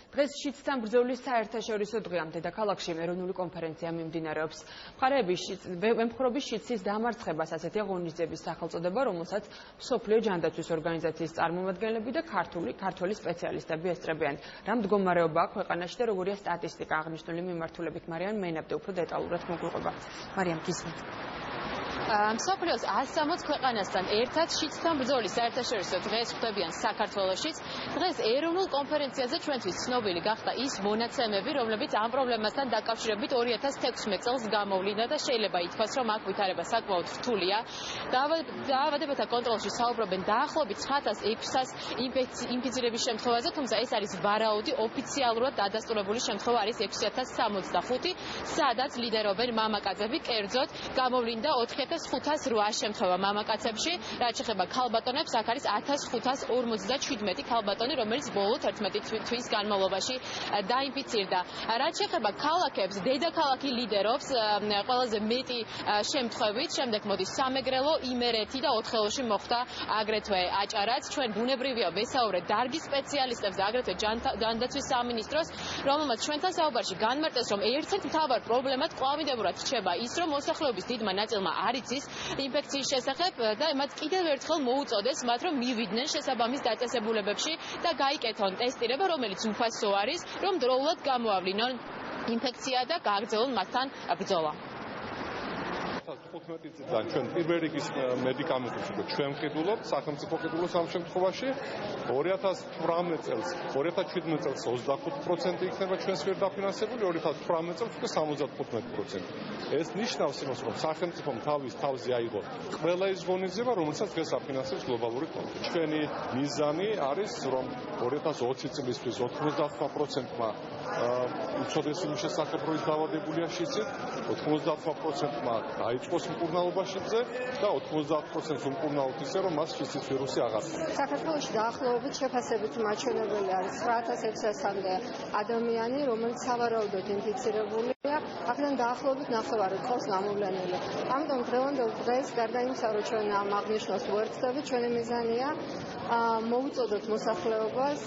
დღეს შიდსთან ბრძოლის საერთაშორისო დღემდე დედაქალაქში ეროვნული კონფერენცია მიმდინარეობს. მემხრობის შიდსის დამარცხებას ასეთი ღონისძიების სახელწოდება, რომელსაც მსოფლიო ჯანდაცვის ორგანიზაციის წარმომადგენლები და ქართველი სპეციალისტები ესწრებიან. რა მდგომარეობა აქვს ქვეყანაში და როგორია სტატისტიკა აღნიშნული მიმართულებით მარიამ მეინაბდე უფრო დეტალურად მოგვიყვება. მარიამ, გისმენთ. მსოფლიოს 160 ქვეყანასთან ერთად შიდსთან ბრძოლის საერთაშორისო დღეს ხვდებიან საქართველოშიც. დღეს ეროვნულ კონფერენციაზე ჩვენთვის ცნობილი გახდა ის მონაცემები, რომლებიც ამ პრობლემასთან დაკავშირებით 2016 წელს გამოვლინდა და შეიძლება ითქვას, რომ აქ ვითარება საკმაოდ რთულია. დაავადებათა კონტროლში საუბრობენ დაახლოებით 9600 ინფიცირების შემთხვევაზე, თუმცა ეს არის ვარაუდი, ოფიციალურად დადასტურებული შემთხვევა არის 6065, სადაც ლიდერობენ მამაკაცები, კერძოდ გამოვლინდა 4508 შემთხვევა მამაკაცებში, რაც შეეხება ქალბატონებს, აქ არის 1557 ქალბატონი, რომელიც ბოლო 11 თვის განმავლობაში დაინფიცირდა. რაც შეეხება ქალაქებს, დედაქალაქი ლიდერობს ყველაზე მეტი შემთხვევით, შემდეგ მოდის სამეგრელო, იმერეთი და ოთხეულში მოხდა აგრეთვე აჭარაც. ჩვენ ბუნებრივია ვესაუბრეთ დარგის სპეციალისტებს და აგრეთვე ჯანდაცვის სამინისტროს, რომელმაც ჩვენთან საუბარში განმარტეს, რომ ერთ-ერთ მთავარ პრობლემად კვლავინდებურად რჩება ის, რომ მოსახლეობის დიდმა ნაწილმა არ იცის ინფექციის შესახებ და მათ კიდევ ერთხელ მოუწოდეს მათ, რომ მივიდნენ შესაბამის დაწესებულებებში და გაიკეთონ ტესტირება, რომელიც უფასო არის, რომ დროულად გამოავლინონ ინფექცია და გააგრძელონ მათთან ბრძოლა. 15 წლიდან ჩვენ პირველ რიგის მედიკამენტებს ჩვენ ვყიდულობთ, სახელმწიფო ყიდულობს ამ შემთხვევაში. 2018 წელს, 2017 წელს 25% იქნება ჩვენს მიერ დაფინანსებული, 2018 წელს უკვე 75%. ეს ნიშნავს იმას, რომ სახელმწიფომ თავზე აიღო ყველა ის ღონისძიება, რომელსაც დღეს აფინანსებს გლობალური ფონდი. ჩვენი მიზანი არის, რომ 2020 წლისთვის 90%-მა უწოდეს იმის შესახებ, რომ ის დაავადებულია შიდსით, 90%-მა დაიწყოს მკურნალობა შიდსზე და 90%-ს უმკურნალოთ ისე, რომ მას შიდსის ვირუსი აღარ აქვს. საქართველოში დაახლოებით შეფასებით მაჩვენებელი არის 9600-მდე ადამიანი, რომელიც სავარაუდოდ ინფიცირებულია. აქედან დაახლოებით ნახევარი ყავს გამოვლენილი. ამიტომ დღევანდელ დღეს, გარდა იმისა, რომ ჩვენ ამ აღნიშვნას ვუერთდებით, ჩვენი მიზანია მოუწოდოთ მოსახლეობას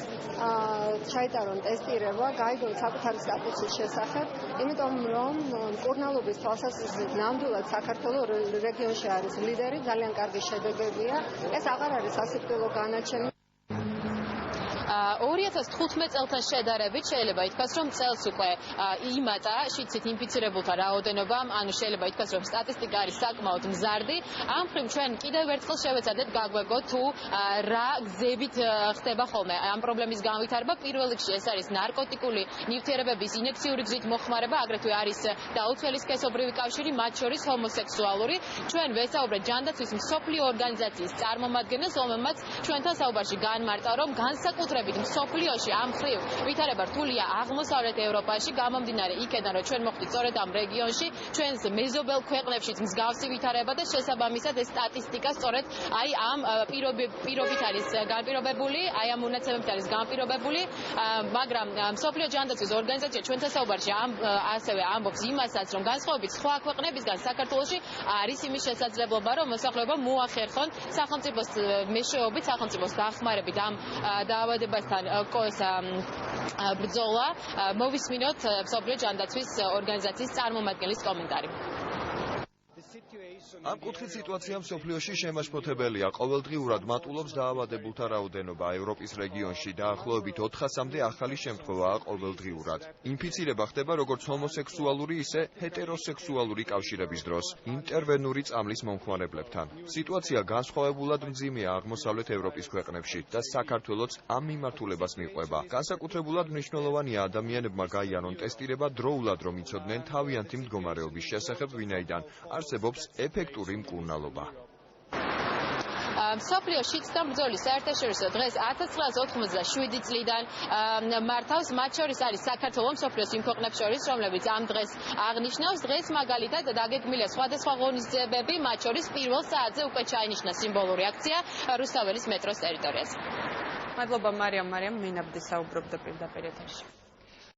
ჩაიტარონ ტესტირება, გაიგონ საკუთარი სტატუსის შესახებ, იმიტომ რომ მკურნალობის თვალსაზრისით ნამდვილად საქართველოს რეგიონში არის ლიდერი, ძალიან კარგი შედეგებია. ეს აღარ არის სასიკვდილო განაჩენი. 2015 წელთან შედარებით შეიძლება ითქვას, რომ წელს უკვე იმატა შიდსით ინფიცირებულთა რაოდენობამ, ანუ შეიძლება ითქვას, რომ სტატისტიკა არის საკმაოდ მზარდი. ამ მხრივ ჩვენ კიდევ ერთხელ შევეცადეთ გაგვეგოთ თუ რა გზებით ხდება ხოლმე ამ პრობლემის განვითარება. პირველ რიგში ეს არის ნარკოტიკული ნივთიერებების ინექციური გზით მოხმარება, აგრეთვე არის დაუცველი სქესობრივი კავშირი, მათ შორის ჰომოსექსუალური. ჩვენ ვესაუბრეთ ჯანდაცვის მსოფლიო ორგანიზაციის წარმომადგენელს, რომელმაც ჩვენთან საუბარში განმარტა, რომ განსაკუთრებით მსოფლიოში ამ მხრივ ვითარება რთულია აღმოსავლეთ ევროპაში, გამომდინარე იქედან, რომ ჩვენ მოხდით სწორედ ამ რეგიონში, ჩვენს მეზობელ ქვეყნებშიც მსგავსი ვითარება და შესაბამისად ეს სტატისტიკა სწორედ ამ პირობით არის განპირობებული, ამ მონაცემებით არის განპირობებული, მაგრამ მსოფლიო ჯანდაცვის ორგანიზაცია ჩვენთან საუბარში ასევე ამბობს იმასაც, რომ განსხვავებით სხვა ქვეყნებისგან საქართველოში არის იმის შესაძლებლობა, რომ მოსახლეობა მოახერხონ სახელმწიფოს მეშვეობით, სახელმწიფოს დახმარებით ამ დაავადებასთან ბრძოლა. მოვისმინოთ მსოფლიო ჯანდაცვის ორგანიზაციის წარმომადგენლის კომენტარი. ამ კუთხით სიტუაცია მსოფლიოში შემაშფოთებელია. ყოველდღიურად მატულობს დაავადებულთა რაოდენობა. ევროპის რეგიონში დაახლოებით 400-მდე ახალი შემთხვევაა ყოველდღიურად. ინფიცირება ხდება როგორც ჰომოსექსუალური, ისე ჰეტეროსექსუალური კავშირების დროს, ინტერვენური წამლის მომხმარებლებთან. სიტუაცია განსხვავებულად მძიმეა აღმოსავლეთ ევროპის ქვეყნებში და საქართველოც ამ მიმართულებას მიყვება. განსაკუთრებულად მნიშვნელოვანია ადამიანებმა გაიარონ ტესტირება დროულად, რომ იცოდნენ თავიანთი მდგომარეობის შესახებ, ვინაიდან არსებობს ეფექტური მკურნალობა. მსოფლიო შიდსთან ბრძოლის საერთაშორისო დღეს 1987 წლიდან მართავს, მათ შორის არის საქართველო მსოფლიოს იმ ქვეყნებს შორის, რომლებიც ამ დღეს აღნიშნავს. დღეს მაგალითად დაგეგმილია სხვადასხვა ღონისძიებები, მათ შორის პირველ საათზე უკვე ჩაინიშნა სიმბოლური აქცია რუსთაველის მეტროს ტერიტორიაზე. მადლობა მარიამ, მეინაბდე საუბრობდა პირდაპირ ეთერში.